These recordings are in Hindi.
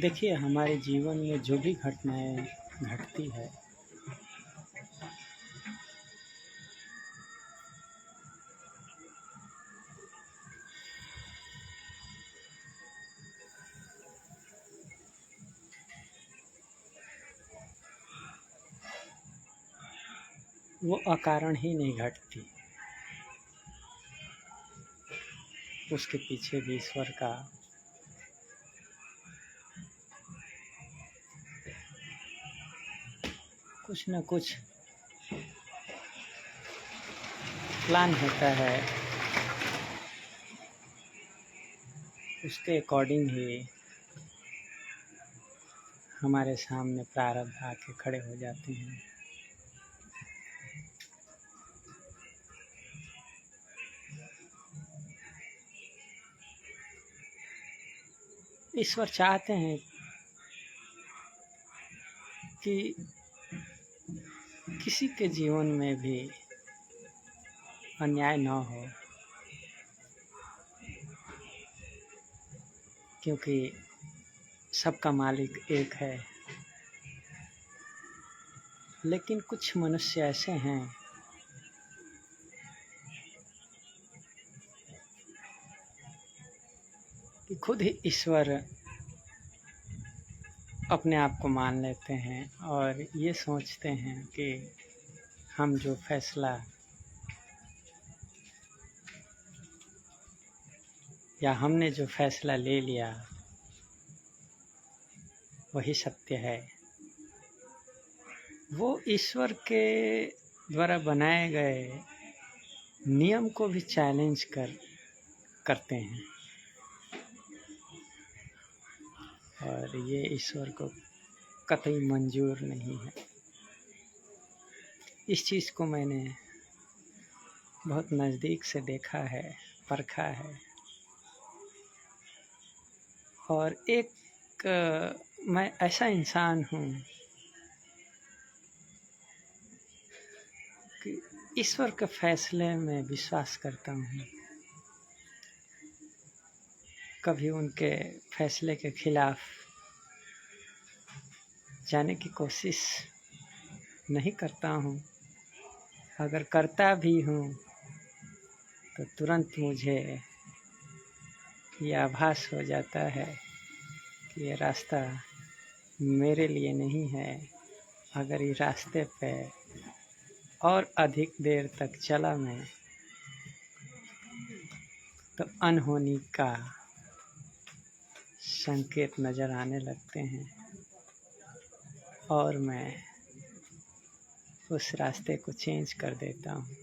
देखिए, हमारे जीवन में जो भी घटनाएं घटती है, वो अकारण ही नहीं घटती। उसके पीछे भी ईश्वर का कुछ न कुछ प्लान होता है। उसके अकॉर्डिंग ही हमारे सामने प्रारब्ध आके खड़े हो जाते हैं। ईश्वर चाहते हैं कि किसी के जीवन में भी अन्याय न हो, क्योंकि सबका मालिक एक है। लेकिन कुछ मनुष्य ऐसे हैं कि खुद ही ईश्वर अपने आप को मान लेते हैं और ये सोचते हैं कि हम जो फैसला या हमने जो फैसला ले लिया वही सत्य है। वो ईश्वर के द्वारा बनाए गए नियम को भी चैलेंज करते हैं और ये ईश्वर को कतई मंजूर नहीं है। इस चीज़ को मैंने बहुत नज़दीक से देखा है, परखा है। और मैं ऐसा इंसान हूँ कि ईश्वर के फैसले में विश्वास करता हूँ। कभी उनके फैसले के खिलाफ जाने की कोशिश नहीं करता हूँ। अगर करता भी हूँ तो तुरंत मुझे ये आभास हो जाता है कि ये रास्ता मेरे लिए नहीं है। अगर इस रास्ते पे और अधिक देर तक चला मैं तो अनहोनी का संकेत नज़र आने लगते हैं और मैं उस रास्ते को चेंज कर देता हूँ।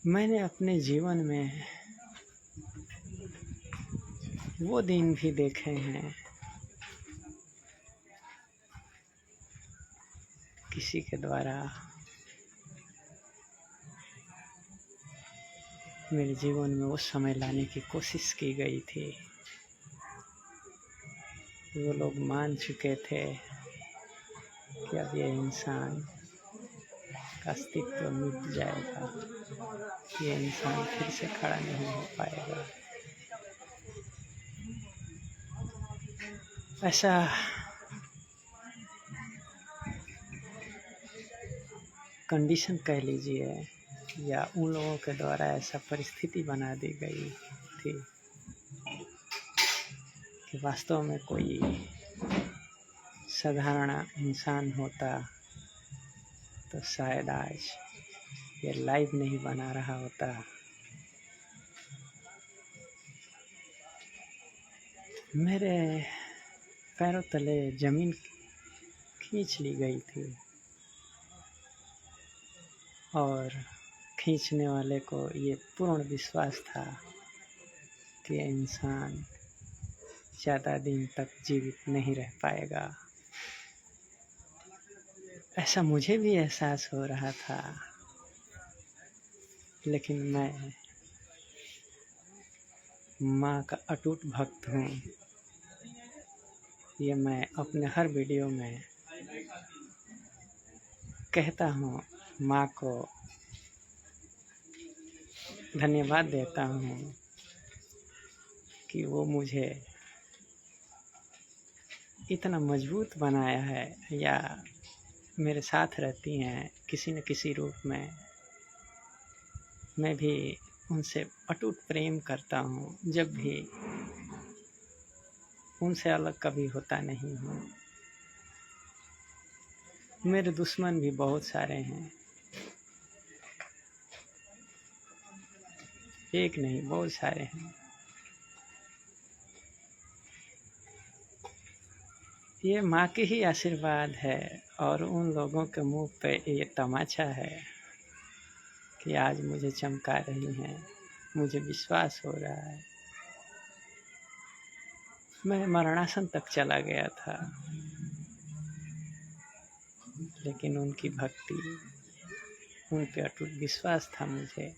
मैंने अपने जीवन में वो दिन भी देखे हैं किसी के द्वारा मेरे जीवन में वो समय लाने की कोशिश की गई थी। वो लोग मान चुके थे कि अब ये इंसान का अस्तित्व मिट जाएगा, ये इंसान फिर से खड़ा नहीं हो पाएगा। ऐसा कंडीशन कह लीजिए या उन लोगों के द्वारा ऐसा परिस्थिति बना दी गई थी कि वास्तव में कोई साधारण इंसान होता तो शायद आज ये लाइव नहीं बना रहा होता। मेरे पैरों तले जमीन खींच ली गई थी और खींचने वाले को ये पूर्ण विश्वास था कि इंसान ज़्यादा दिन तक जीवित नहीं रह पाएगा। ऐसा मुझे भी एहसास हो रहा था, लेकिन मैं माँ का अटूट भक्त हूँ। ये मैं अपने हर वीडियो में कहता हूँ, माँ को धन्यवाद देता हूँ कि वो मुझे इतना मजबूत बनाया है, या मेरे साथ रहती हैं किसी न किसी रूप में। मैं भी उनसे अटूट प्रेम करता हूँ, जब भी उनसे अलग कभी होता नहीं हूँ। मेरे दुश्मन भी बहुत सारे हैं, एक नहीं बहुत सारे हैं। ये माँ के ही आशीर्वाद है और उन लोगों के मुंह पे ये तमाचा है कि आज मुझे चमका रही हैं। मुझे विश्वास हो रहा है। मैं मरणासन तक चला गया था, लेकिन उनकी भक्ति, उन पे अटूट विश्वास था मुझे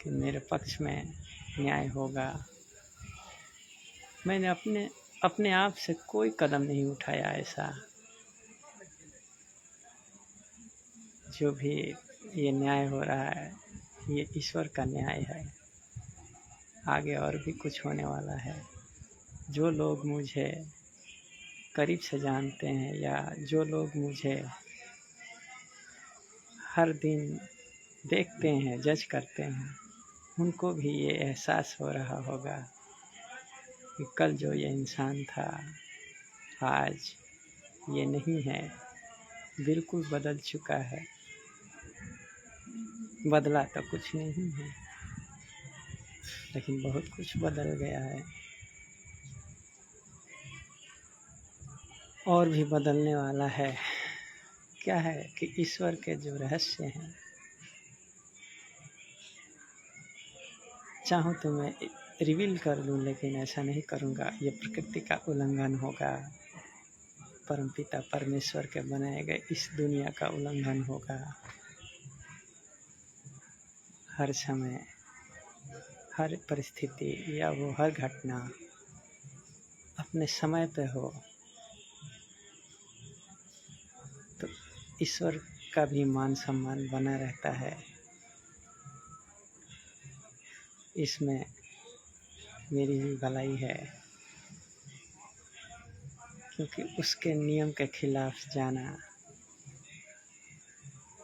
कि मेरे पक्ष में न्याय होगा। मैंने अपने आप से कोई कदम नहीं उठाया ऐसा। जो भी ये न्याय हो रहा है, ये ईश्वर का न्याय है। आगे और भी कुछ होने वाला है। जो लोग मुझे करीब से जानते हैं या जो लोग मुझे हर दिन देखते हैं, जज करते हैं, उनको भी ये एहसास हो रहा होगा कि कल जो ये इंसान था, आज ये नहीं है, बिल्कुल बदल चुका है। बदला तो कुछ नहीं है, लेकिन बहुत कुछ बदल गया है और भी बदलने वाला है। क्या है कि ईश्वर के जो रहस्य हैं, चाहूँ तो मैं रिवील कर दूँ, लेकिन ऐसा नहीं करूँगा। ये प्रकृति का उल्लंघन होगा, परमपिता परमेश्वर के बनाए गए इस दुनिया का उल्लंघन होगा। हर समय, हर परिस्थिति या वो हर घटना अपने समय पे हो तो ईश्वर का भी मान सम्मान बना रहता है। इसमें मेरी भी भलाई है, क्योंकि उसके नियम के खिलाफ जाना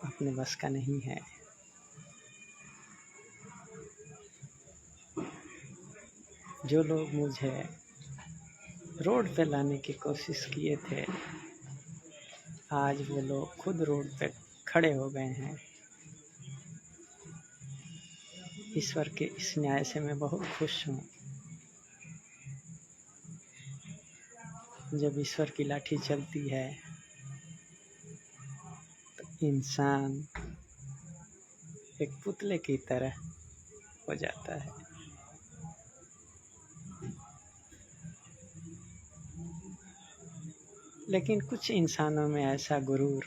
अपने बस का नहीं है। जो लोग मुझे रोड पे लाने की कोशिश किए थे, आज वो लोग खुद रोड पे खड़े हो गए हैं। ईश्वर के इस न्याय से मैं बहुत खुश हूँ। जब ईश्वर की लाठी चलती है तो इंसान एक पुतले की तरह हो जाता है। लेकिन कुछ इंसानों में ऐसा गुरूर,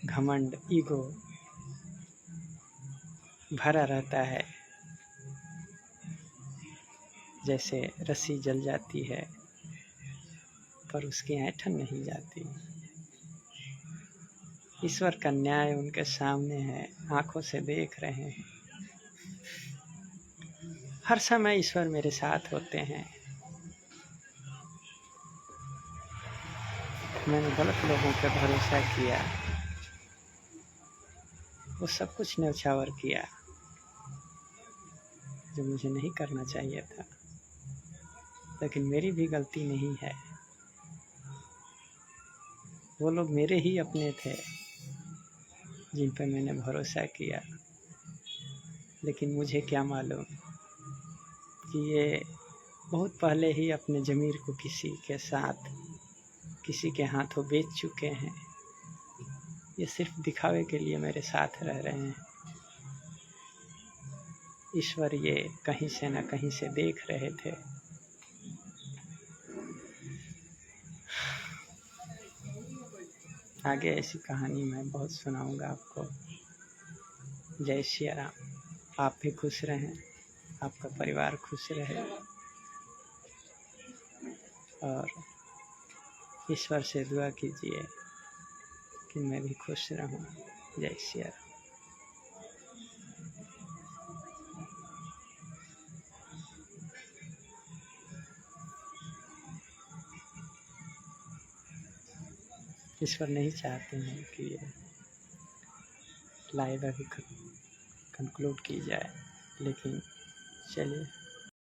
घमंड, ईगो भरा रहता है। जैसे रस्सी जल जाती है पर उसकी ऐंठन नहीं जाती। ईश्वर का न्याय उनके सामने है, आंखों से देख रहे हैं। हर समय ईश्वर मेरे साथ होते हैं। मैंने गलत लोगों पे भरोसा किया, वो सब कुछ न्यौछावर किया जो मुझे नहीं करना चाहिए था। लेकिन मेरी भी गलती नहीं है, वो लोग मेरे ही अपने थे। जिन पर मैंने भरोसा किया, लेकिन मुझे क्या मालूम कि ये बहुत पहले ही अपने ज़मीर को किसी के साथ, किसी के हाथों बेच चुके हैं। ये सिर्फ दिखावे के लिए मेरे साथ रह रहे हैं। ईश्वर ये कहीं से न कहीं से देख रहे थे। आगे ऐसी कहानी मैं बहुत सुनाऊंगा आपको। जय श्री राम। आप भी खुश रहें, आपका परिवार खुश रहे और ईश्वर से दुआ कीजिए कि मैं भी खुश रहूं। जय श्री राम। ईश्वर नहीं चाहते हैं कि ये लाइव अभी कंक्लूड की जाए, लेकिन चलिए